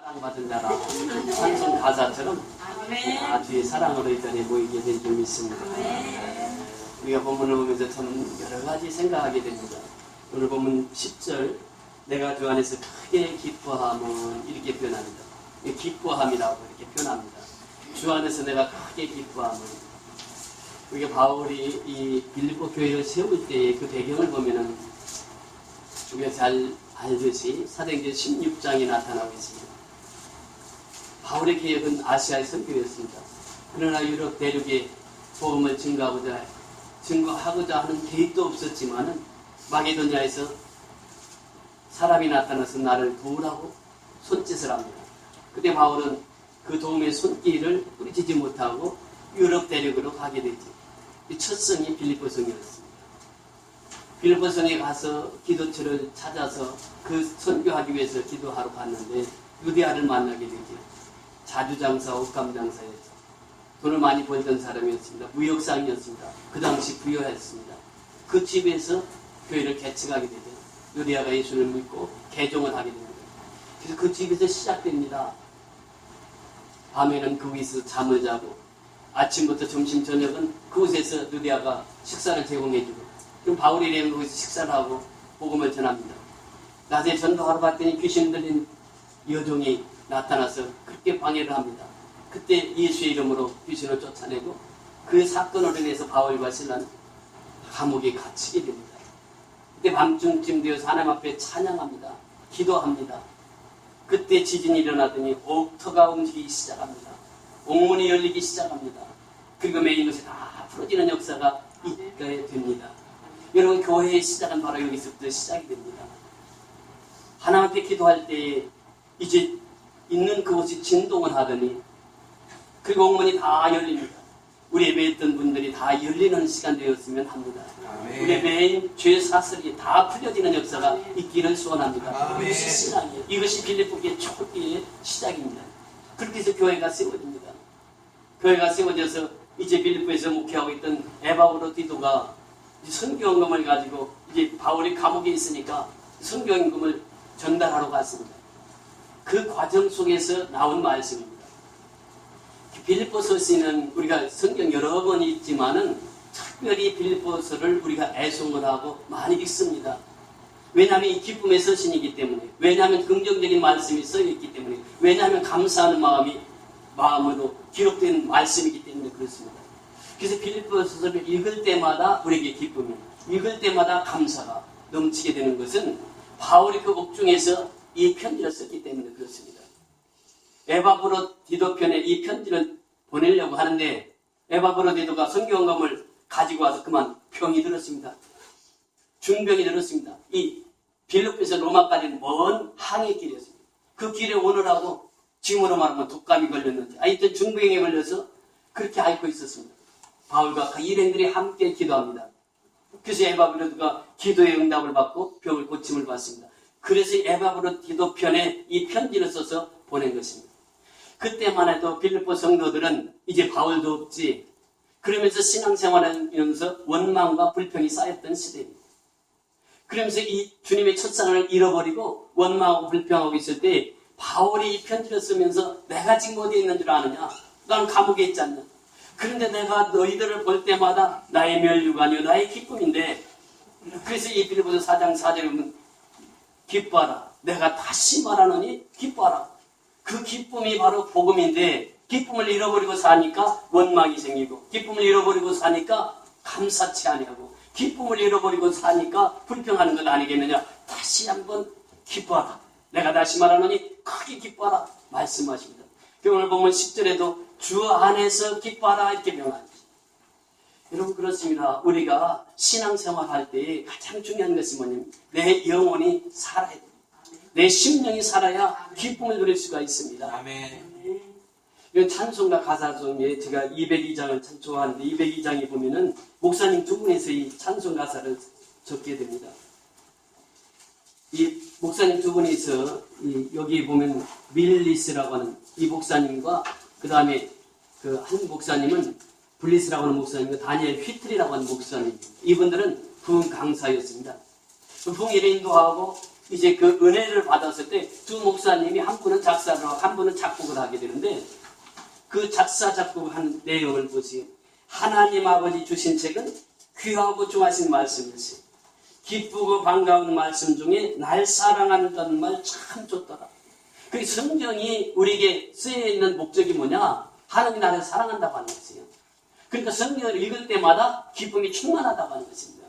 사랑받은 자라 찬송 가사처럼 뒤에 사랑으로 이 자리에 모이게 된 줄 믿습니다. 우리가 본문을 보면서 참 여러 가지 생각하게 됩니다. 오늘 보면 10절 내가 주 안에서 크게 기뻐함은 이렇게 표현합니다. 기뻐함이라고 이렇게 표현합니다. 주 안에서 내가 크게 기뻐함은 우리가 바울이 이 빌립보 교회를 세울 때의 그 배경을 보면은 우리가 잘 알듯이 사도행전 16장에 나타나고 있습니다. 바울의 계획은 아시아의 선교였습니다. 그러나 유럽 대륙에 복음을 증거하고자 하는 계획도 없었지만은 마게도냐에서 사람이 나타나서 나를 도우라고 손짓을 합니다. 그때 바울은 그 도움의 손길을 뿌리치지 못하고 유럽 대륙으로 가게 되죠. 첫 성이 빌립보 성이었습니다. 빌립보 성에 가서 기도처를 찾아서 그 선교하기 위해서 기도하러 갔는데 유대아를 만나게 되죠. 자주장사, 옷감장사였죠. 돈을 많이 벌던 사람이었습니다. 무역상이었습니다. 그 당시 부유했습니다. 그 집에서 교회를 개척하게 되죠. 유대아가 예수를 믿고 개종을 하게 됩니다. 그래서 그 집에서 시작됩니다. 밤에는 거기서 잠을 자고 아침부터 점심 저녁은 그곳에서 유대아가 식사를 제공해주고 그럼 바울이 되면 거기서 식사를 하고 복음을 전합니다. 낮에 전도하러 갔더니 귀신 들린 여종이 나타나서 그렇게 방해를 합니다. 그때 예수의 이름으로 귀신을 쫓아내고 그 사건으로 인해서 바울과 실라는 감옥에 갇히게 됩니다. 그때 밤중쯤 되어서 하나님 앞에 찬양합니다. 기도합니다. 그때 지진이 일어나더니 옥터가 움직이기 시작합니다. 옥문이 열리기 시작합니다. 그리고 매인 것이 다 풀어지는 역사가 있게 됩니다. 여러분 교회의 시작은 바로 여기서부터 시작이 됩니다. 하나님 앞에 기도할 때 이제 있는 그곳이 진동을 하더니 그리고 옥문이 다 열립니다. 우리 예배했던 분들이 다 열리는 시간 되었으면 합니다. 아멘. 우리 예배인 죄 사슬이 다 풀려지는 역사가 있기를 소원합니다. 아멘. 이것이 신앙이에요. 이것이 빌립보교의 초기의 시작입니다. 그렇게 해서 교회가 세워집니다. 교회가 세워져서 이제 빌립보에서 목회하고 있던 에바브로디도가 선교헌금을 가지고 이제 바울이 감옥에 있으니까 선교헌금을 전달하러 갔습니다. 그 과정 속에서 나온 말씀입니다. 빌립보서에는 우리가 성경 여러 번 읽지만은 특별히 빌립보서를 우리가 애송을 하고 많이 읽습니다. 왜냐하면 이 기쁨의 서신이기 때문에, 왜냐하면 긍정적인 말씀이 써있기 때문에, 왜냐하면 감사하는 마음으로 기록된 말씀이기 때문에 그렇습니다. 그래서 빌립보서를 읽을 때마다 우리에게 기쁨이, 읽을 때마다 감사가 넘치게 되는 것은 바울이 그 옥중에서 이 편지를 썼기 때문에 그렇습니다. 에바브로디도 편에 이 편지를 보내려고 하는데 에바브로디도가 선교헌금을 가지고 와서 그만 병이 들었습니다. 중병이 들었습니다. 이 빌립보에서 로마까지는 먼 항해길이었습니다. 그 길에 오느라고 지금으로 말하면 독감이 걸렸는지 하여튼 중병에 걸려서 그렇게 앓고 있었습니다. 바울과 그 일행들이 함께 기도합니다. 그래서 에바브로디도가 기도의 응답을 받고 병을 고침을 받습니다. 그래서 에바브로디도 편에 이 편지를 써서 보낸 것입니다. 그때만 해도 빌립보 성도들은 이제 바울도 없지 그러면서 신앙생활하면서 원망과 불평이 쌓였던 시대입니다. 그러면서 이 주님의 첫사랑을 잃어버리고 원망하고 불평하고 있을 때 바울이 이 편지를 쓰면서 내가 지금 어디에 있는 줄 아느냐? 난 감옥에 있지 않냐? 그런데 내가 너희들을 볼 때마다 나의 멸류가 아니요 나의 기쁨인데 그래서 이 빌립보서 4장 4절에 보면 기뻐하라. 내가 다시 말하노니 기뻐하라. 그 기쁨이 바로 복음인데 기쁨을 잃어버리고 사니까 원망이 생기고 기쁨을 잃어버리고 사니까 감사치 아니하고 기쁨을 잃어버리고 사니까 불평하는 것 아니겠느냐. 다시 한번 기뻐하라. 내가 다시 말하노니 크게 기뻐하라 말씀하십니다. 오늘 보면 10절에도 주 안에서 기뻐하라 이렇게 명하죠. 여러분 그렇습니다. 우리가 신앙생활 할 때 가장 중요한 것이 뭐냐면 내 영혼이 살아야 됩니다. 내 심령이 살아야 기쁨을 누릴 수가 있습니다. 아멘. 이 찬송가 가사 중에 제가 202장을 참 좋아하는데 202장에 보면은 목사님 두 분에서 이 찬송 가사를 적게 됩니다. 이 목사님 두 분이서 여기 보면 밀리스라고 하는 이 목사님과 그 다음에 그 한 목사님은 블리스라고 하는 목사님과 다니엘 휘트리라고 하는 목사님 이분들은 부흥 강사였습니다. 부흥 1인도 하고 이제 그 은혜를 받았을 때 두 목사님이 한 분은 작사를 하고 한 분은 작곡을 하게 되는데 그 작사 작곡을 한 내용을 보세요. 하나님 아버지 주신 책은 귀하고 좋아하신 말씀이지. 기쁘고 반가운 말씀 중에 날 사랑한다는 말 참 좋더라. 그 성경이 우리에게 쓰여 있는 목적이 뭐냐? 하나님이 나를 사랑한다고 하는 것이에요. 그러니까 성경을 읽을 때마다 기쁨이 충만하다고 하는 것입니다.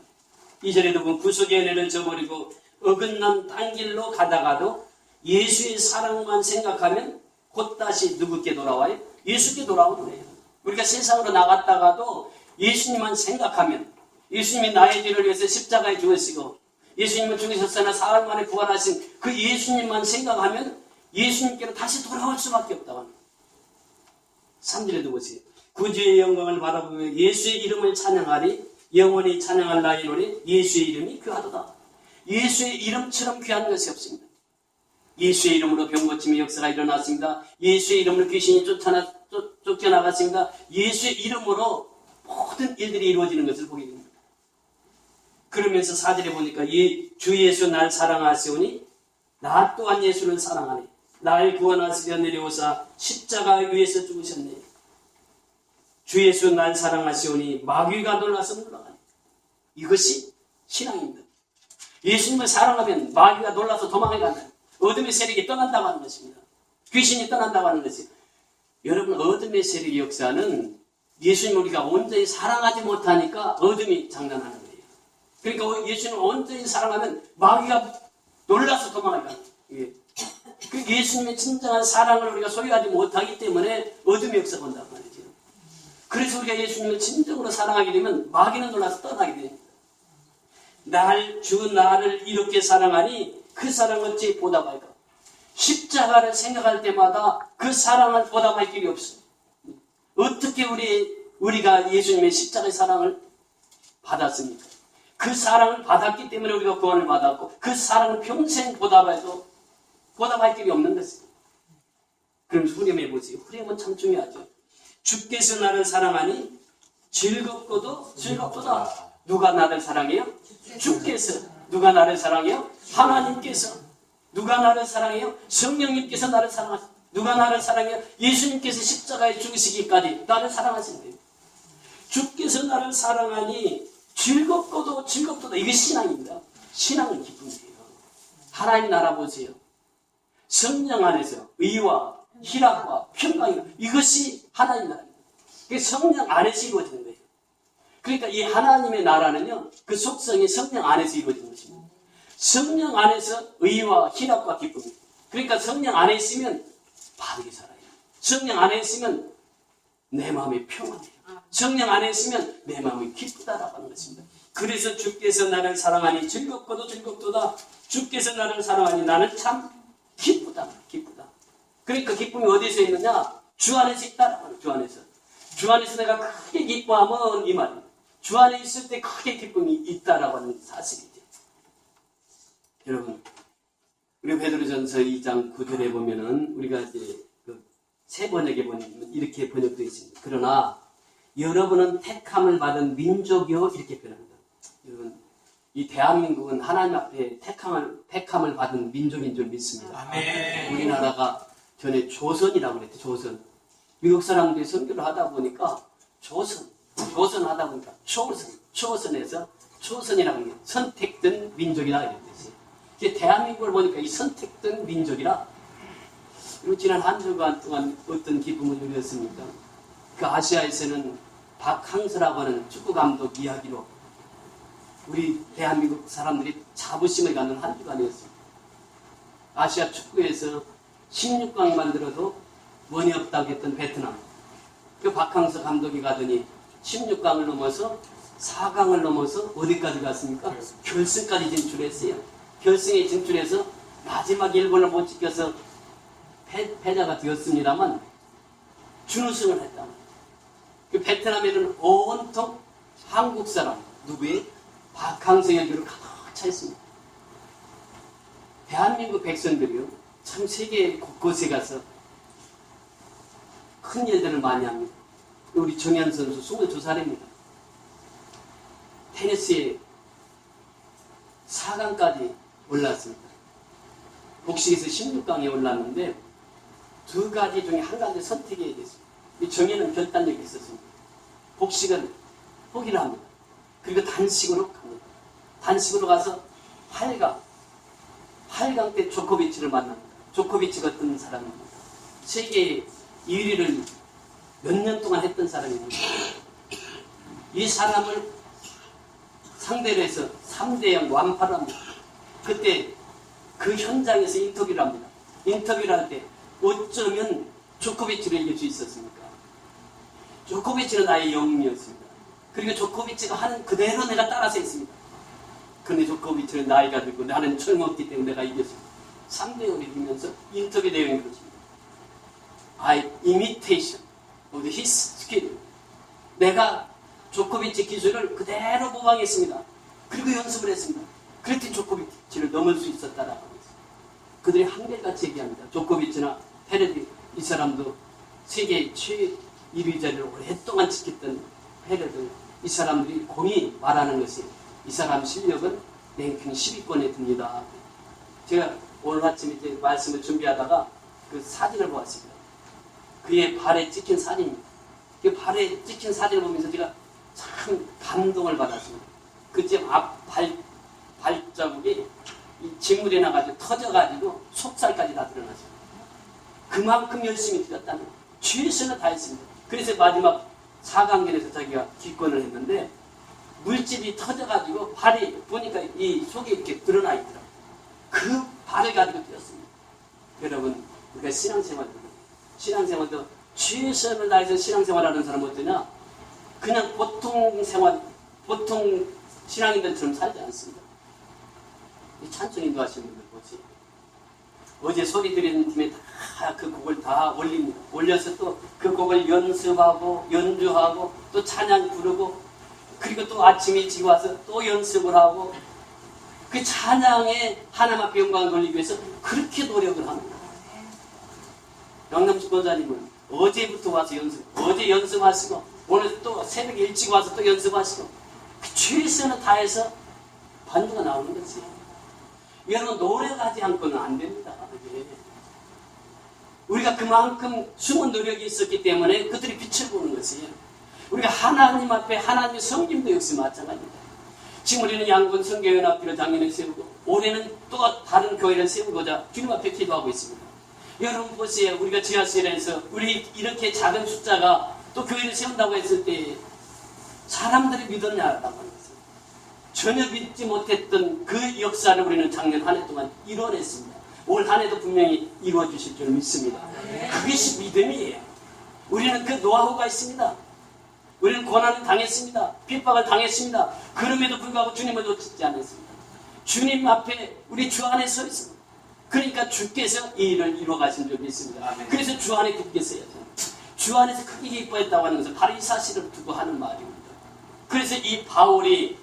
2절에도 보면 구속의 은혜를 저버리고 어긋난 딴 길로 가다가도 예수의 사랑만 생각하면 곧 다시 누구께 돌아와요? 예수께 돌아오는 거예요. 우리가 세상으로 나갔다가도 예수님만 생각하면, 예수님이 나의 죄를 위해서 십자가에 죽으시고 예수님은 죽으셨으나 사흘 만에 부활하신 그 예수님만 생각하면 예수님께로 다시 돌아올 수밖에 없다고 합니다. 3절에도 보세요. 구주의 영광을 바라보며 예수의 이름을 찬양하리 영원히 찬양할 나의 노래 예수의 이름이 귀하도다. 예수의 이름처럼 귀한 것이 없습니다. 예수의 이름으로 병고침의 역사가 일어났습니다. 예수의 이름으로 귀신이 쫓겨나갔습니다. 예수의 이름으로 모든 일들이 이루어지는 것을 보게 됩니다. 그러면서 4절에 보니까 주 예수 날 사랑하시오니 나 또한 예수를 사랑하네. 날 구원하시려 내려오사 십자가 위에서 죽으셨네. 주 예수 날 사랑하시오니 마귀가 놀라서 물러가네. 이것이 신앙입니다. 예수님을 사랑하면 마귀가 놀라서 도망을 간다. 어둠의 세력이 떠난다고 하는 것입니다. 귀신이 떠난다고 하는 것이에요. 여러분, 어둠의 세력의 역사는 예수님을 우리가 온전히 사랑하지 못하니까 어둠이 장난하는 거예요. 그러니까 예수님을 온전히 사랑하면 마귀가 놀라서 도망을 가는 거예요. 그 예수님의 진정한 사랑을 우리가 소유하지 못하기 때문에 어둠의 역사가 온다고 말이죠. 그래서 우리가 예수님을 진정으로 사랑하게 되면 마귀는 놀라서 떠나게 됩니다. 나를 이렇게 사랑하니 그 사랑 어찌 보답할까? 십자가를 생각할 때마다 그 사랑을 보답할 길이 없어요. 어떻게 우리가 예수님의 십자가의 사랑을 받았습니까? 그 사랑을 받았기 때문에 우리가 구원을 받았고 그 사랑을 평생 보답해도 보답할 길이 없는 것입니다. 그럼 후렴해 보세요. 후렴은 참 중요하죠. 주께서 나를 사랑하니 즐겁고도 즐겁도다. 누가 나를 사랑해요? 주께서. 누가 나를 사랑해요? 하나님께서. 누가 나를 사랑해요? 성령님께서 나를 사랑하십니다. 누가 나를 사랑해요? 예수님께서 십자가에 죽으시기까지 나를 사랑하신대요. 주께서 나를 사랑하니 즐겁고도 즐겁도다. 이게 신앙입니다. 신앙은 기쁨이에요. 하나님 나라 보세요. 성령 안에서 의와 희락과 평강이 이것이 하나님 나라입니다. 성령 안에서 이루어지는 거예요. 그러니까 이 하나님의 나라는요, 그 속성이 성령 안에서 이루어지는 것입니다. 성령 안에서 의와 희락과 기쁨입니다. 그러니까 성령 안에 있으면 바르게 살아요. 성령 안에 있으면 내 마음이 평안해요. 성령 안에 있으면 내 마음이 기쁘다라고 하는 것입니다. 그래서 주께서 나를 사랑하니 즐겁고도 즐겁도다. 주께서 나를 사랑하니 나는 참 기쁘다. 기쁘다. 그러니까 기쁨이 어디서 있느냐? 주 안에서 있다라고 하는 주 안에서. 주 안에서 내가 크게 기뻐하면 이 말입니다. 주 안에 있을 때 크게 기쁨이 있다라고 하는 사실이죠. 여러분, 우리 베드로전서 2장 9절에 보면은 우리가 이제 세 번역에 보면 이렇게 번역되어 있습니다. 그러나 여러분은 택함을 받은 민족이요 이렇게 표현합니다. 여러분, 이 대한민국은 하나님 앞에 택함을 받은 민족인 줄 믿습니다. 아멘. 우리나라가 전에 조선이라고 그랬죠. 조선. 미국 사람들이 선교를 하다 보니까 조선 하다 보니까 초선에서 초선이라고 하는 게 선택된 민족이라 이런 뜻이에요. 이제 대한민국을 보니까 이 선택된 민족이라. 그리고 지난 한 주간 동안 어떤 기쁨을 누렸습니까? 그 아시아에서는 박항서라고 하는 축구 감독 이야기로 우리 대한민국 사람들이 자부심을 갖는 한 주간이었습니다. 아시아 축구에서 16강 만들어도 원이 없다고 했던 베트남. 그 박항서 감독이 가더니 16강을 넘어서 4강을 넘어서 어디까지 갔습니까? 결승까지 진출했어요. 결승에 진출해서 마지막 일본을 못 지켜서 패자가 되었습니다만 준우승을 했다. 그 베트남에는 온통 한국 사람 누구의 박항서의 얼굴을 가득 차 있습니다. 대한민국 백성들이요 참 세계 곳곳에 가서 큰 일들을 많이 합니다. 우리 정현 선수 22살입니다. 테니스에 4강까지 올랐습니다. 복식에서 16강에 올랐는데 두 가지 중에 한 가지 선택해야 됐습니다. 이 정에는 결단력이 있었습니다. 복식은 포기를 합니다. 그리고 단식으로 갑니다. 단식으로 가서 8강 때 조코비치를 만납니다. 조코비치가 어떤 사람입니다. 세계 1위를 몇 년 동안 했던 사람입니다. 이 사람을 상대로 해서 3대0 완파를 합니다. 그때 그 현장에서 인터뷰를 합니다. 인터뷰를 할 때 어쩌면 조코비치를 이길 수 있었습니까? 조코비치는 나의 영웅이었습니다. 그리고 조코비치가 하는 그대로 내가 따라서 했습니다. 그런데 조코비치는 나이가 들고 나는 젊었기 때문에 내가 이겼습니다. 3대0을 이기면서 인터뷰 내용이 그렇습니다. I imitation of his skill. 내가 조코비치 기술을 그대로 모방했습니다. 그리고 연습을 했습니다. 그랬더니 조코비치를 넘을 수 있었다라고 했습니다. 그들이 한결같이 얘기합니다. 조코비치나 페레디 이 사람도 세계 최1위 자리를 오랫동안 지켰던 페레디 이 사람들이 공이 말하는 것이 이 사람 실력은 랭킹 10위권에 듭니다. 제가 오늘 아침에 이제 말씀을 준비하다가 그 사진을 보았습니다. 그의 발에 찍힌 사진입니다. 그 발에 찍힌 사진을 보면서 제가 참 감동을 받았습니다. 그쯤 앞 발자국이 이 직물에 나가지고 터져가지고 속살까지 다 드러났습니다. 그만큼 열심히 뛰었다는 최선을 다했습니다. 그래서 마지막 4강전에서 자기가 기권을 했는데 물집이 터져가지고 발이 보니까 이 속에 이렇게 드러나 있더라고요. 그 발을 가지고 뛰었습니다. 여러분, 우리가 신앙생활도 최선을 다해서 신앙생활하는 사람은 어떠냐? 그냥 보통 신앙인들처럼 살지 않습니다. 이 찬송인도 하시는 분들 보지. 어제 소리 드리는 팀에 다 그 곡을 다 올립니다. 올려서 또 그 곡을 연습하고 연주하고 또 찬양 부르고 그리고 또 아침 일찍 와서 또 연습을 하고 그 찬양에 하나님 앞에 영광을 돌리기 위해서 그렇게 노력을 합니다. 영남식 권사님은 어제부터 와서 어제 연습하시고 오늘 또 새벽에 일찍 와서 또 연습하시고 그 최선을 다해서 반주가 나오는 거지. 여러분 노력하지 않고는 안 됩니다. 우리가 그만큼 숨은 노력이 있었기 때문에 그들이 빛을 보는 것이에요. 우리가 하나님 앞에 하나님의 섬김도 역시 마찬가지입니다. 지금 우리는 양군 성교연합교회 당연히 세우고 올해는 또 다른 교회를 세우고자 주님 앞에 기도하고 있습니다. 여러분 보세요. 우리가 지하실에서 우리 이렇게 작은 숫자가 또 교회를 세운다고 했을 때 사람들이 믿었냐라고 하는 것은 전혀 믿지 못했던 그 역사를 우리는 작년 한 해 동안 이뤄냈습니다. 올 한 해도 분명히 이루어주실 줄 믿습니다. 그것이 믿음이에요. 우리는 그 노하우가 있습니다. 우리는 고난을 당했습니다. 핍박을 당했습니다. 그럼에도 불구하고 주님을 놓치지 않았습니다. 주님 앞에 우리 주 안에 서 있습니다. 그러니까 주께서 이 일을 이루어 가신 줄 믿습니다. 그래서 주 안에 굳게 서야죠. 주 안에서 크게 기뻐했다고 하는 것은 바로 이 사실을 두고 하는 말입니다. 그래서 이 바울이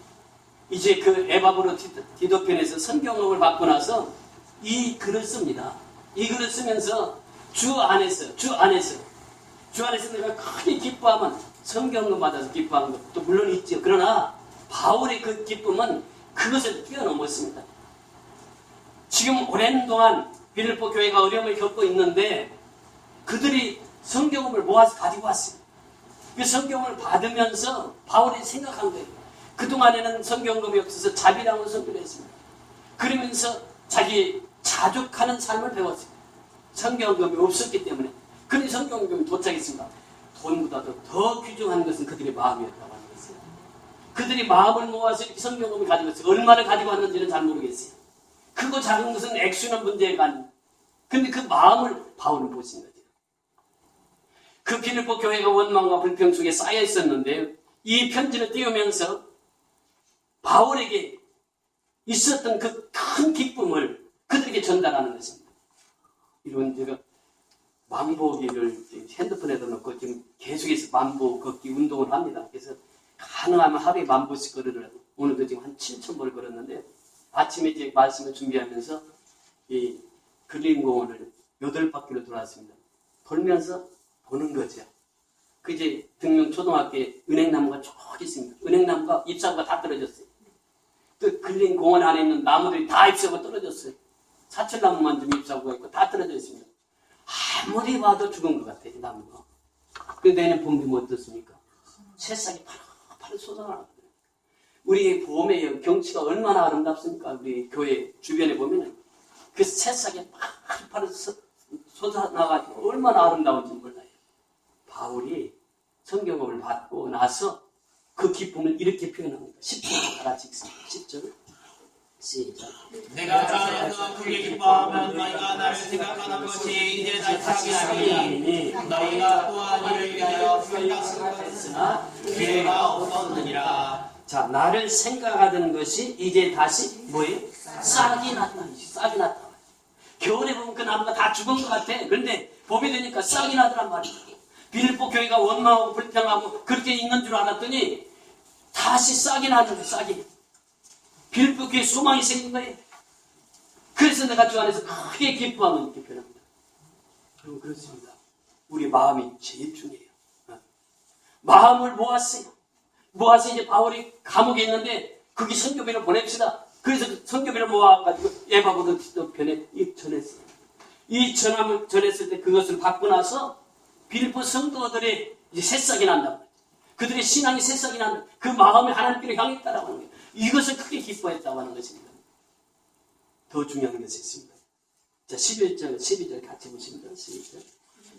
이제 그 에바브로 디도편에서 선경험을 받고 나서 이 글을 씁니다. 이 글을 쓰면서 주 안에서 내가 크게 기뻐하면 성경을 받아서 기뻐하는 것도 물론 있죠. 그러나 바울의 그 기쁨은 그것을 뛰어넘었습니다. 지금 오랜 동안 빌립보 교회가 어려움을 겪고 있는데 그들이 성경을 모아서 가지고 왔어요. 그 성경을 받으면서 바울이 생각한 거예요. 그동안에는 성경금이 없어서 자비랑을 선교를 했습니다. 그러면서 자기 자족하는 삶을 배웠어요. 성경금이 없었기 때문에. 그런데 성경금이 도착했습니다. 돈보다도 더 귀중한 것은 그들의 마음이었다고 하는 것이에요. 그들이 마음을 모아서 이렇게 성경금을 가지고 왔어요. 얼마를 가지고 왔는지는 잘 모르겠어요. 크고 작은 것은 액수는 문제가 아닙니다. 그런데 그 마음을 바울은 보신 거죠. 그 빌립보 교회가 원망과 불평 속에 쌓여 있었는데 이 편지를 띄우면서 바울에게 있었던 그 큰 기쁨을 그들에게 전달하는 것입니다. 이런 제가 만보기를 핸드폰에다 넣고 지금 계속해서 만보 걷기 운동을 합니다. 그래서 가능하면 하루에 10,000보씩 걸으려고 오늘도 지금 한 7,000보를 걸었는데 아침에 이제 말씀을 준비하면서 이 근린공원을 8바퀴를 돌았습니다. 돌면서 보는 거죠. 그 이제 등용 초등학교에 은행나무가 쭉 있습니다. 은행나무가 잎사귀가 다 떨어졌어요. 그 근린공원 안에 있는 나무들이 다 잎사귀가 떨어졌어요. 사철나무만 좀 잎사구가 있고 다 떨어져 있습니다. 아무리 봐도 죽은 것 같아요, 이 나무가. 그 내년 봄 되면 어떻습니까? 새싹이 파릇파릇 솟아나거든요. 우리 봄의 경치가 얼마나 아름답습니까? 우리 교회 주변에 보면은 그 새싹이 파릇파릇 솟아나가지고 얼마나 아름다운지 몰라요. 바울이 성경을 받고 나서 그 기쁨을 이렇게 표현합니다. 10절 다 같이 읽습니다. 10절 시작. 내가 주 안에서 크게 기뻐하면 너희가 나를 생각하는 것이 이제 다시 하리니 너희가 또한 이를 위하여 생각했으나 기회가 없었느니라. 자, 나를 생각하던 것이 이제 다시 뭐예요? 싹이 났다. 싹이 났다. 겨울에 보면 그 나무가 다 죽은 것 같아. 그런데 봄이 되니까 싹이 나더란 말이야. 빌립보 교회가 원망하고 불평하고 그렇게 있는 줄 알았더니 다시 싹이 나는 거예요. 싹이. 빌립보 교회에 소망이 생긴 거예요. 그래서 내가 주 안에서 크게 기뻐하면 이렇게 표현합니다. 여러분 그렇습니다. 우리 마음이 제일 중요해요. 마음을 모았어요. 모아서 이제 바울이 감옥에 있는데 거기 선교비를 보냅시다. 그래서 선교비를 모아가지고 에바브로 편에 전했어요. 이 전함을 전했을 때 그것을 받고 나서 빌립보 성도들의 이제 새싹이 난다. 그들의 신앙이 새싹이 난다. 그 마음이 하나님께로 향했다라고 하는 거예요. 이것을 크게 기뻐했다고 하는 것입니다. 더 중요한 것이 있습니다. 자, 11절, 12절 같이 보십니다. 12절.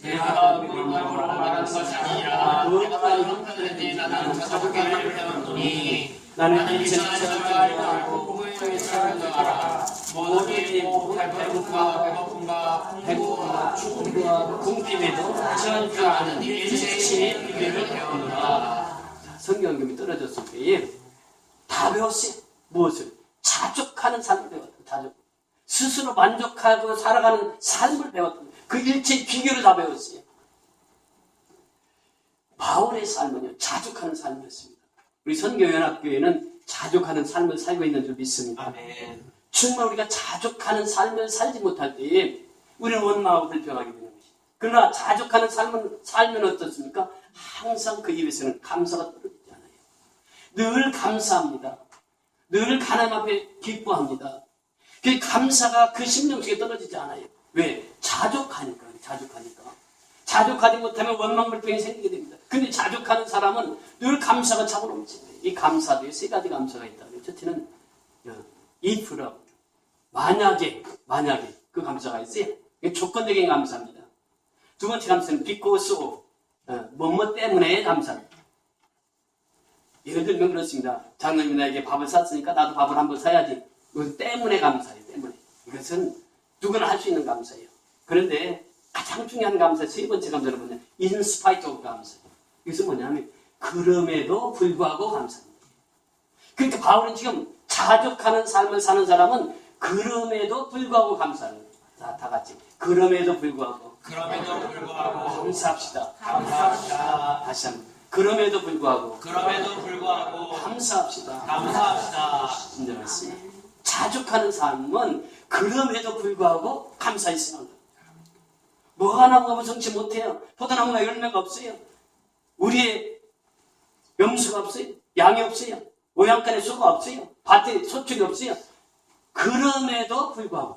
내가 물망으로 말하는 것이 아니라 내가 형편에 나는 자족하기를 배웠노니 나는 이전에 알고 복음의 차를 알아 모든 배고픔과 배고픔과 죽음과 굶김에도 전주 아는 일체의 비밀을 배웠노라. 성경금이 떨어졌을 때에 다 배웠어요. 무엇을? 자족하는 삶을 배웠다. 자족. 스스로 만족하고 살아가는 삶을 배웠다. 그 일체의 비결을 다 배웠어요. 바울의 삶은요, 자족하는 삶이었습니다. 우리 선교연합교회는 자족하는 삶을 살고 있는 줄 믿습니다. 아멘. 정말 우리가 자족하는 삶을 살지 못할 때에 우리는 원망하고 불평하게 되는 것이죠. 그러나 자족하는 삶은 살면 어떻습니까? 항상 그 입에서는 감사가 떨어지지 않아요. 늘 감사합니다. 늘 하나님 앞에 기뻐합니다. 그 감사가 그 심령 속에 떨어지지 않아요. 왜? 자족하니까. 자족하지 못하면 원망불평이 생기게 됩니다. 근데 자족하는 사람은 늘 감사가 차고 넘칩니다. 이 감사도에 세 가지 감사가 있다. 첫째는 if라고. 만약에 그 감사가 있어요. 이게 조건적인 감사입니다. 두 번째 감사는 because of, 뭐뭐 때문에 감사합니다. 예를 들면 그렇습니다. 장로님이 나에게 밥을 샀으니까 나도 밥을 한번 사야지. 이건 때문에 감사해요. 때문에. 이것은 누구나 할 수 있는 감사예요. 그런데 가장 중요한 감사, 세 번째 감사는 뭐냐? in spite of 감사예요. 이것은 뭐냐면 그럼에도 불구하고 감사합니다. 그러니까 바울은 지금 자족하는 삶을 사는 사람은 그럼에도 불구하고 감사합니다. 자, 다 같이 그럼에도 불구하고 감사합시다. 다시 한번 그럼에도 불구하고 감사합시다. 인정했습니다. 자족하는 삶은 그럼에도 불구하고 감사했습니다. 뭐 하나가 무성치 못해요. 포도나무가 열매가 없어요. 우리의 염소가 없어요. 양이 없어요. 오양간에 소가 없어요. 밭에 소축이 없어요. 그럼에도 불구하고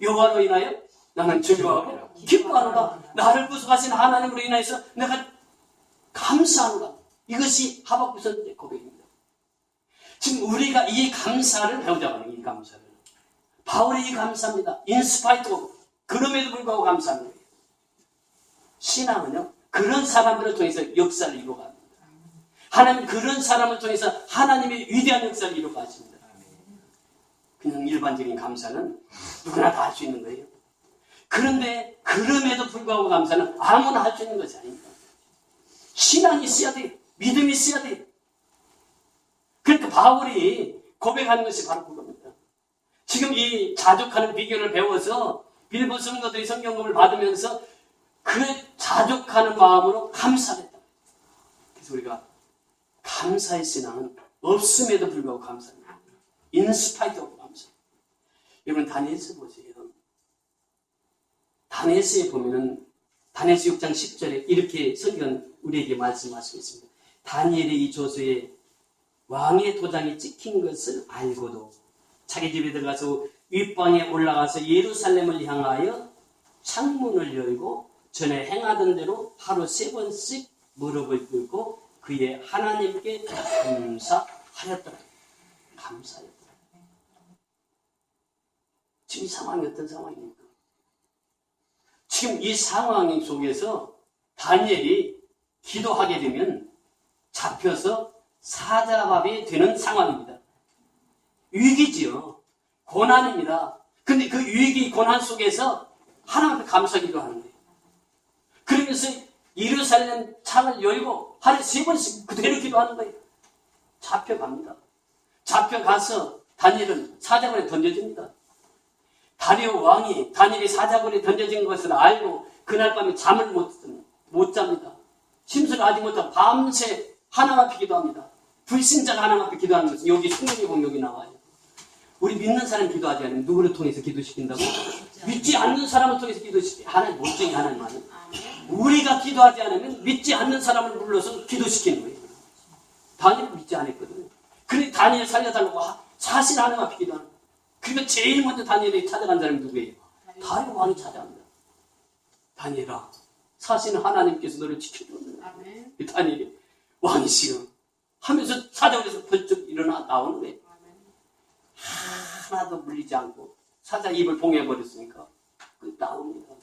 여호와로 인하여 나는 즐거워하고 기뻐하노라. 나를 구속하신 하나님으로 인하여서 내가 감사하노라. 이것이 하박국서의 고백입니다. 지금 우리가 이 감사를 배우자고 하는 이 감사를. 바울의 이 감사입니다. 인스파이트 그럼에도 불구하고 감사하는 거예요. 신앙은요, 그런 사람들을 통해서 역사를 이루어갑니다. 하나님 그런 사람을 통해서 하나님의 위대한 역사를 이루어가십니다. 그냥 일반적인 감사는 누구나 다 할 수 있는 거예요. 그런데 그럼에도 불구하고 감사는 아무나 할 수 있는 것이 아닙니다. 신앙이 있어야 돼요. 믿음이 있어야 돼요. 그러니까 바울이 고백하는 것이 바로 그겁니다. 지금 이 자족하는 비결을 배워서 빌립보 성도들이 성경금을 받으면서 그 자족하는 마음으로 감사했다. 그래서 우리가 감사의 신앙은 없음에도 불구하고 감사합니다. 인스파이트하고 감사. 여러분 다니엘서 보세요. 다니엘서에 보면은 다니엘서 6장 10절에 이렇게 성경은 우리에게 말씀하시고 있습니다. 다니엘의 이 조서에 왕의 도장이 찍힌 것을 알고도 자기 집에 들어가서 윗방에 올라가서 예루살렘을 향하여 창문을 열고 전에 행하던 대로 하루 3번씩 무릎을 꿇고 그의 하나님께 감사하였더라. 감사하였더라. 지금 이 상황이 어떤 상황입니까? 지금 이 상황 속에서 다니엘이 기도하게 되면 잡혀서 사자밥이 되는 상황입니다. 위기지요. 고난입니다. 근데 그 위기, 고난 속에서 하나님께 감사기도 하는 거예요. 그러면서 예루살렘 창을 열고 하루에 3번씩 그대로 기도하는 거예요. 잡혀갑니다. 잡혀가서 다니엘은 사자굴에 던져집니다. 다리오 왕이 다니엘이 사자굴에 던져진 것을 알고 그날 밤에 잠을 못 잡니다. 심술을 하지 못하고 밤새 하나님 앞에 기도합니다. 불신자가 하나님 앞에 기도하는 것은 여기 성경에 보면 여기 나와요. 우리 믿는 사람 기도하지 않으면 누구를 통해서 기도시킨다고? 믿지 않는 사람을 통해서 기도시키 하나님 몰정이 하나님만은 우리가 기도하지 않으면 믿지 않는 사람을 불러서 기도시키는 거예요. 다니엘은 믿지 않았거든요. 그런데 다니엘 살려달라고 사실 하나님 앞에 기도하는 거예요. 그러니까 제일 먼저 다니엘이 찾아간 사람이 누구예요? 다리오 왕이 찾아갑니다. 다니엘아, 사실은 하나님께서 너를 지켜줬는데 다니엘이 왕이시여 하면서 사자굴에서 벌쩍 일어나 나오는 거예요. 하나도 물리지 않고 사자 입을 봉해버렸으니까 나옵니다.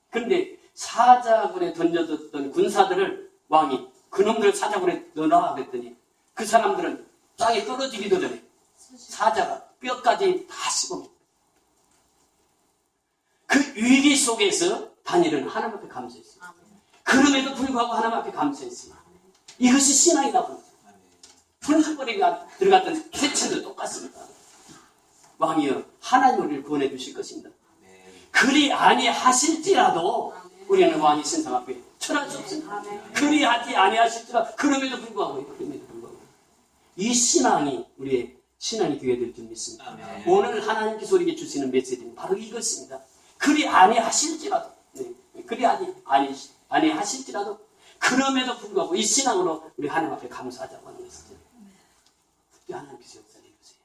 그런데 사자굴에 던져졌던 군사들을 왕이 그놈들 사자굴에 넣어놔 그랬더니 그 사람들은 땅에 떨어지기도 전에 사자가 뼈까지 다 씹어먹고 그 위기 속에서 다니엘은 하나님 앞에 감사했어요. 그럼에도 불구하고 하나님 앞에 감사했어요. 이것이 신앙이다 보니까 분수거리가 들어갔던 새치도 똑같습니다. 왕이여 하나님 우리를 구원해 주실 것입니다. 그리 아니하실지라도 우리는 왕이 신상 앞에 철할 수 없습니다. 그리 아니하실지라도 그럼에도 불구하고 이 신앙이 우리의 신앙이 되어야 될 줄 믿습니다. 아멘. 오늘 하나님께서 우리에게 주시는 메시지는 바로 이것입니다. 그리 아니하실지라도 그리 아니하실지라도 그럼에도 불구하고 이 신앙으로 우리 하나님 앞에 감사하자고 하는 것이죠. 그때 하나님께서 역사를 해주세요.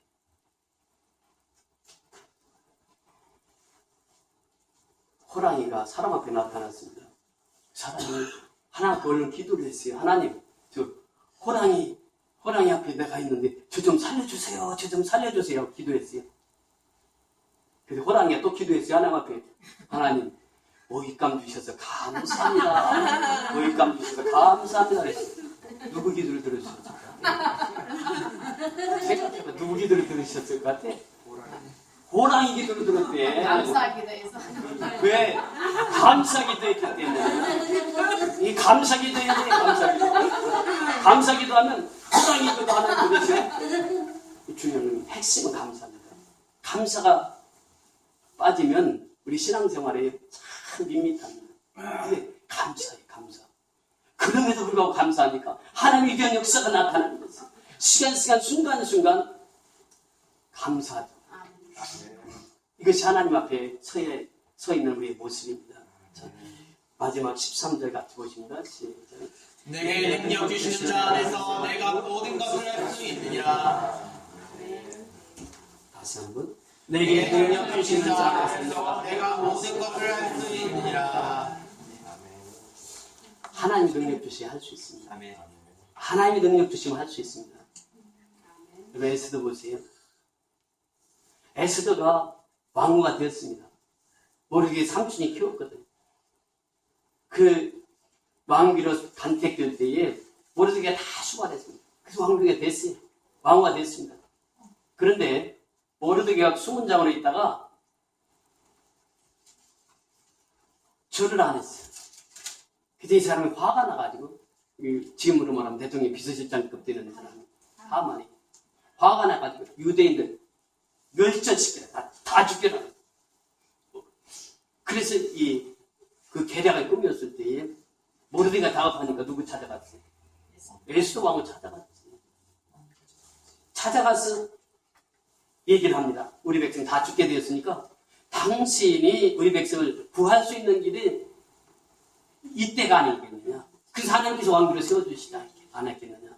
호랑이가 사람 앞에 나타났습니다. 사람이 하나님께 얼른 기도를 했어요. 하나님, 저 호랑이 앞에 내가 있는데 저 좀 살려주세요. 저 좀 살려주세요. 기도했어요. 그래서 호랑이가 또 기도했어요. 하나님 앞에. 하나님, 먹잇감 주셔서 감사합니다. 먹잇감 주셔서 감사합니다. 그랬어요. 누구 기도를 들으셨을까? 생각해봐. 누구 기도를 들으셨을 것 같아? 호랑이 기도를 들었대. 감사 기도해서. 왜? 감사 기도했기 때문에. 이 감사 기도해야 돼. 감사 기도. 감사 기도하면 호랑이 기도도 하나 들으시네. 중요한 핵심은 감사입니다. 감사가 빠지면 우리 신앙생활에 참 밋밋합니다. 이게 감사예요. 감사. 그럼에도 불구하고 감사하니까 하나님의 위대한 역사가 나타나는 것이에요. 시간 순간순간 감사하죠. 이것이 하나님 앞에 서 있는 우리의 모습입니다. 자, 마지막 13절 같이 보십니다. 시작. 내게 능력 주시는 자 안에서 내가 모든 것을 할 수 있느니라. 다시 한번. 내게 능력 주시는 자 안에서 내가 모든 것을 할 수 있느니라. 하나님이 능력 주시면 할 수 있습니다. 아멘. 하나님이 능력 주시면 할 수 있습니다. 여러분 에스더 보세요. 에스더가 왕후가 되었습니다. 모르게 삼촌이 키웠거든요. 그 왕비로 단택될 때에 모르게 다 수발했습니다. 그래서 왕비가 됐어요. 왕후가 됐습니다. 그런데 모르드게가 수문장으로 있다가 절을 안 했어요. 그때 이 사람이 화가 나가지고 지금으로 말하면 대통령 비서실장급 되는 사람이 하만이 화가 나가지고 유대인들 멸절시켜라. 다 죽여라. 그래서 그 계략을 꾸몄을 때에 모르드게가 다급하니까 누구 찾아갔어요? 에스더 왕을 찾아갔어요. 찾아가서 얘기를 합니다. 우리 백성 다 죽게 되었으니까 당신이 우리 백성을 구할 수 있는 길이 이때가 아니겠느냐. 그래서 하나님께서 왕비를 세워주시다 안 했겠느냐.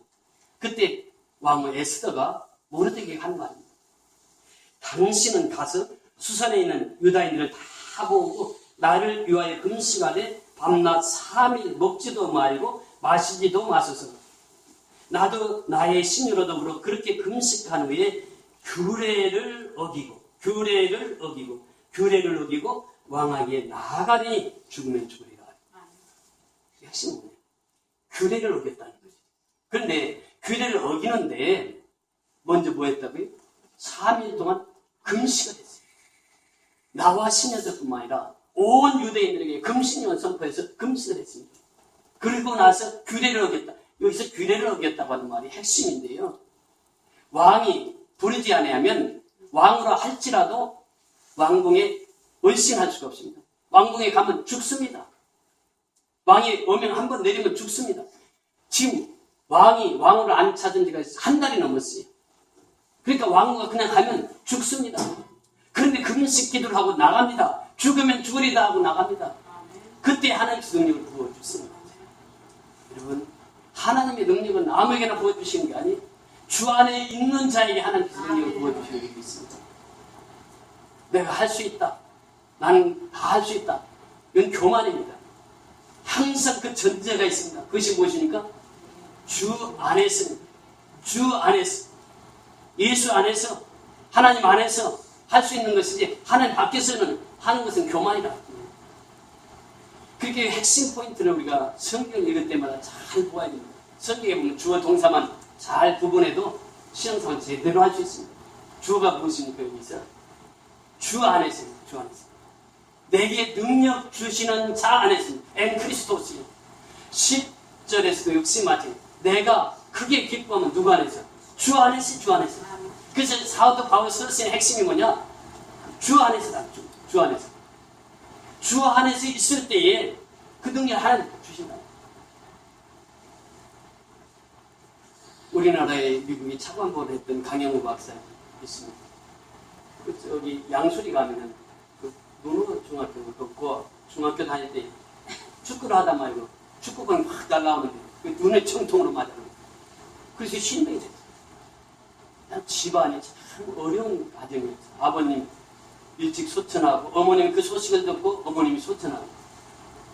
그때 왕후 에스더가 모르드게에게 한 말입니다. 당신은 가서 수산에 있는 유다인들을 다 모으고 나를 위하여 금식하되 밤낮 3일 먹지도 말고 마시지도 마소서. 나도 나의 신유로 더불어 그렇게 금식한 후에 규례를 어기고 왕에게 나아가니 죽으면 죽으리라. 핵심은 뭐예요? 규례를 어겼다는 거죠. 그런데 규례를 어기는데 먼저 뭐 했다고요? 3일 동안 금식을 했어요. 나와 신녀들뿐만 아니라 온 유대인들에게 금식령을 선포해서 금식을 했습니다. 그리고 나서 규례를 어겼다. 여기서 규례를 어겼다고 하는 말이 핵심인데요. 왕이 부르지 아니하면 왕으로 할지라도 왕궁에 얼씬할 수가 없습니다. 왕궁에 가면 죽습니다. 왕이 오면 한번 내리면 죽습니다. 지금 왕이 왕으로 안 찾은 지가 한 달이 넘었어요. 그러니까 왕후가 그냥 가면 죽습니다. 그런데 금식 기도를 하고 나갑니다. 죽으면 죽으리다 하고 나갑니다. 그때 하나님께서 능력을 부어주시는 거예요. 여러분, 하나님의 능력은 아무에게나 부어주시는 게 아니에요. 주 안에 있는 자에게 하나님께서 능력을 부어주시는 게 있습니다. 내가 할 수 있다. 나는 다 할 수 있다. 이건 교만입니다. 항상 그 전제가 있습니다. 그것이 무엇입니까? 주 안에서입니다. 주 안에서. 예수 안에서, 하나님 안에서 할 수 있는 것이지 하나님 밖에서는 하는 것은 교만이다. 그렇게 핵심 포인트를 우리가 성경을 읽을 때마다 잘 보아야 됩니다. 성경에 보면 주어 동사만 잘 구분해도 신앙생활 제대로 할 수 있습니다. 주어가 무엇입니까? 여기서 주 안에서, 주 안에서 내게 능력 주시는 자 안에서 엔 크리스토스요. 10절에서도 역시 마찬가지. 내가 크게 기뻐하면 누구 안에서? 주 안에서, 주 안에서. 그래서 사도 바울 서신의 핵심이 뭐냐? 주 안에서다. 주 안에서. 주 안에서 있을 때에 그 능력 하나님 주신다. 우리나라에 미국이 차관보를 했던 강영우 박사 있습니다. 저기 양수리 가면은 그 노노 중학교 그 중학교 다닐 때 축구를 하다 말고 축구공이 확 날라오는데 그 눈에 청통으로 맞아요. 그래서 신명이 됐어요. 집안이 참 어려운 가정이었어요. 아버님 일찍 소천하고 어머님이 그 소식을 듣고 어머님이 소천하고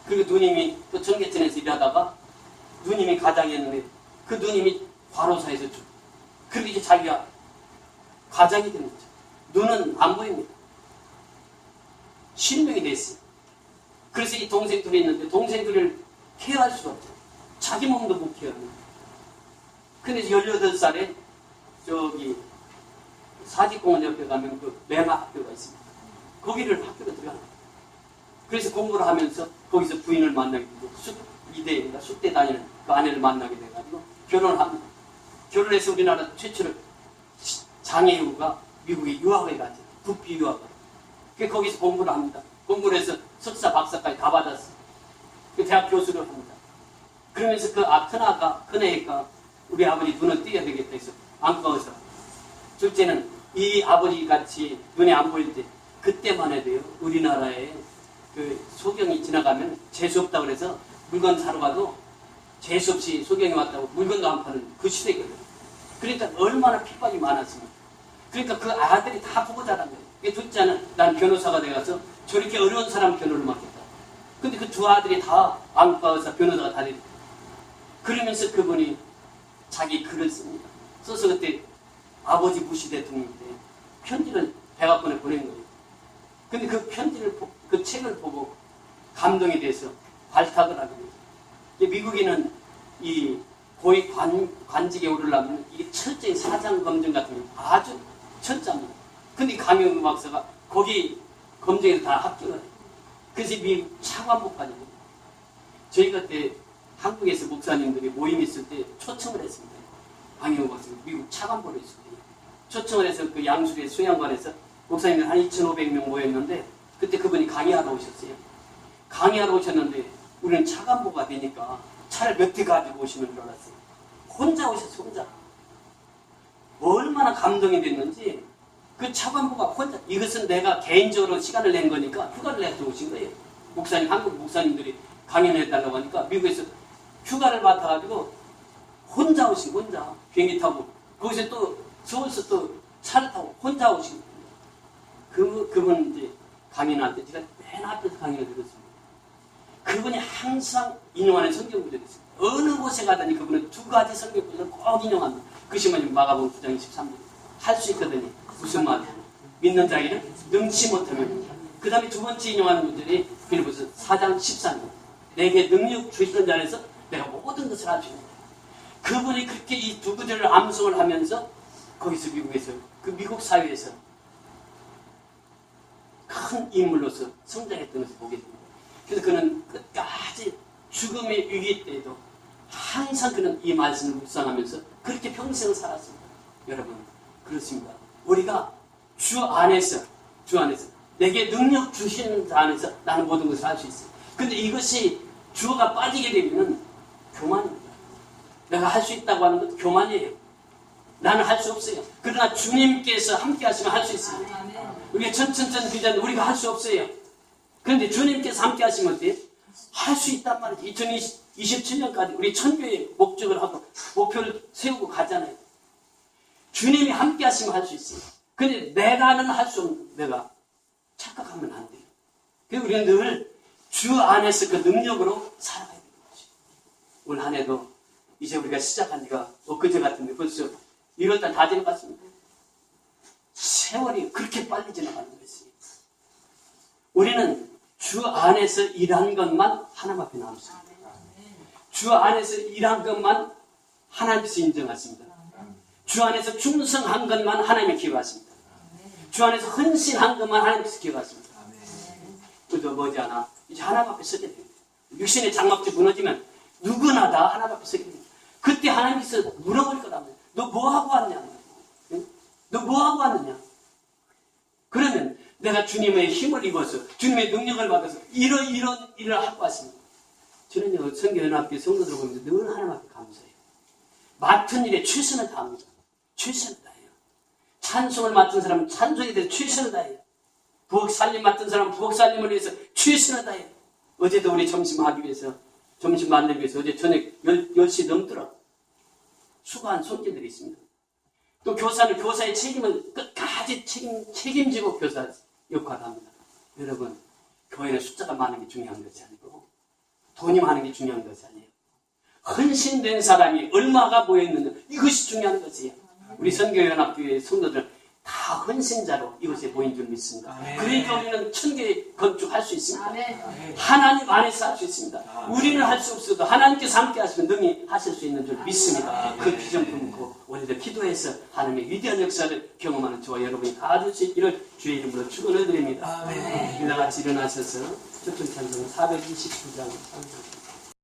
그리고 누님이 또 전개천에서 일하다가 누님이 가장이었는데 그 누님이 과로사에서 죽고 그렇게 이제 자기가 가장이 되는 거죠. 눈은 안 보입니다. 신명이 됐어요. 그래서 이 동생들이 있는데 동생들을 케어할 수가 없죠. 자기 몸도 못 케어합니다. 근데 18살에 저기 사직공원 옆에 가면 그 맹아 학교가 있습니다. 거기를 학교로 들어가는 거예요. 그래서 공부를 하면서 거기서 부인을 만나게 되고 이대인가 숙대 다니는 그 아내를 만나게 돼가지고 결혼을 합니다. 결혼해서 우리나라 최초로 장애우가 미국에 유학을 가죠. 국비 유학을. 그 거기서 공부를 합니다. 공부를 해서 석사, 박사까지 다 받았어요. 그 대학 교수를 합니다. 그러면서 그 큰애가 우리 아버지 눈을 띄어야 되겠다 해서 안과의사. 둘째는 이 아버지 같이 눈에 안 보일 때 그때만 해도요. 우리나라에 그 소경이 지나가면 재수 없다고 그래서 물건 사러 가도 재수 없이 소경이 왔다고 물건도 안 파는 그 시대거든요. 그러니까 얼마나 핍박이 많았습니까? 그러니까 그 아들이 다 보고 자란 거예요. 둘째는 난 변호사가 돼가서 저렇게 어려운 사람 변호를 맡겠다. 근데 그 두 아들이 다 안과의사, 변호사가 다 됐다. 그러면서 그분이 자기 글을 씁니다. 써서 그때 아버지 부시 대통령 때 편지를 백악관에 보낸 거예요. 근데 그 편지를, 그 책을 보고 감동이 돼서 발탁을 하게 돼요. 미국인은 이 고위 관직에 오르려면 이게 철저히 사장 검증 같은 게 아주 철저합니다. 근데 강영우 박사가 거기 검증에서 다 합격을 해요. 그래서 미국 차관보까지 해요. 저희가 그때 한국에서 목사님들이 모임 있을 때 초청을 했습니다. 강영우 박사가 미국 차관보를 했을 때 초청을 해서 그 양수리 수양관에서 목사님들 한 2,500명 모였는데 그때 그분이 강의하러 오셨어요. 강의하러 오셨는데 우리는 차관보가 되니까 차를 몇 대 가지고 오시는 줄 알았어요. 혼자 오셨어요. 혼자. 얼마나 감동이 됐는지 그 차관보가 혼자 이것은 내가 개인적으로 시간을 낸 거니까 휴가를 내서 오신 거예요. 목사님, 한국 목사님들이 강연을 해달라고 하니까 미국에서 휴가를 맡아가지고 혼자 오신 혼자 비행기 타고 거기서 또 서울서 또 차를 타고 혼자 오신 거예요. 그분 이제 강연할 때 제가 맨 앞에서 강연을 들었습니다. 그분이 항상 인용하는 성경 구절이 있습니다. 어느 곳에 가더니 그분은 두 가지 성경 구절을 꼭 인용합니다. 그것이 뭐냐면 마가복음 9장 23절. 할 수 있거든요. 무슨 말이에요? 믿는 자에게는 능치 못하면. 그 다음에 두 번째 인용하는 구절이 빌립보서 4장 13절. 내게 능력 주시는 자에서 내가 모든 것을 할 수 있는. 그분이 그렇게 이 두 구절을 암송을 하면서 거기서 미국에서 그 미국 사회에서 큰 인물로서 성장했던 것을 보게 됩니다. 그래서 그는 끝까지 죽음의 위기 때에도 항상 그는 이 말씀을 묵상하면서 그렇게 평생을 살았습니다. 여러분 그렇습니다. 우리가 주 안에서 내게 능력 주시는 자 안에서 나는 모든 것을 할 수 있어요. 근데 이것이 주어가 빠지게 되면 교만입니다. 내가 할 수 있다고 하는 것도 교만이에요. 나는 할 수 없어요. 그러나 주님께서 함께 하시면 할 수 있어요. 우리가 천천천 비전 우리가 할 수 없어요. 그런데 주님께서 함께 하시면 어때요? 할 수 있단 말이죠. 2027년까지 우리 천교의 목적을 하고 목표를 세우고 가잖아요. 주님이 함께 하시면 할 수 있어요. 근데 내가는 할 수 없는 내가 착각하면 안 돼요. 그래서 우리는 늘 주 안에서 그 능력으로 살아가야 되는 거죠. 올 한 해도 이제 우리가 시작한 지가 엊그제 같은데 벌써 1월달 다 된 것 같습니다. 세월이 그렇게 빨리 지나가는 것이. 우리는 주 안에서 일한 것만 하나님 앞에 남습니다. 주 안에서 일한 것만 하나님께서 인정하십니다. 주 안에서 충성한 것만 하나님이 기억하십니다. 주 안에서 헌신한 것만 하나님께서 기억하십니다. 그래도 머지않아 이제 하나님 앞에 서게 됩니다. 육신의 장막지 무너지면 누구나 다 하나님 앞에 서게 됩니다. 그때 하나님께서 물어볼 거랍니다. 너 뭐하고 왔냐? 너 뭐하고 왔느냐? 그러면 내가 주님의 힘을 입어서 주님의 능력을 받아서 이런 일을 하고 왔습니다. 저는요 성교연합교 성도들 보면서 늘 하나님 앞에 감사해요. 맡은 일에 최선을 다합니다. 최선을 다해요. 찬송을 맡은 사람은 찬송에 대해서 최선을 다해요. 부엌살림 맡은 사람은 부엌살림을 위해서 최선을 다해요. 어제도 우리 점심 만들기 위해서 어제 저녁 10시 넘더라. 수고한 손길들이 있습니다. 또 교사는 교사의 책임을 끝까지 책임지고 교사 역할을 합니다. 여러분, 교회는 숫자가 많은 게 중요한 것이 아니고 돈이 많은 게 중요한 것이 아니에요. 헌신된 사람이 얼마가 모여있느냐, 이것이 중요한 것이에요. 우리 선교연합교회 성도들 다 헌신자로 이것에 보인 줄 믿습니다. 아멘. 그러니까 우리는 천개 건축할 수 있습니다. 아멘. 하나님 안에서 할 수 있습니다. 아멘. 우리는 할 수 없어도 하나님께서 함께 하시면 능히 하실 수 있는 줄 믿습니다. 아멘. 그 비전 품고 오늘도 기도해서 하나님의 위대한 역사를 경험하는 저와 여러분이 다 될 수 있기를 주의 이름으로 축원을 드립니다. 우리 다 같이 일어나셔서 첫째 찬송 429장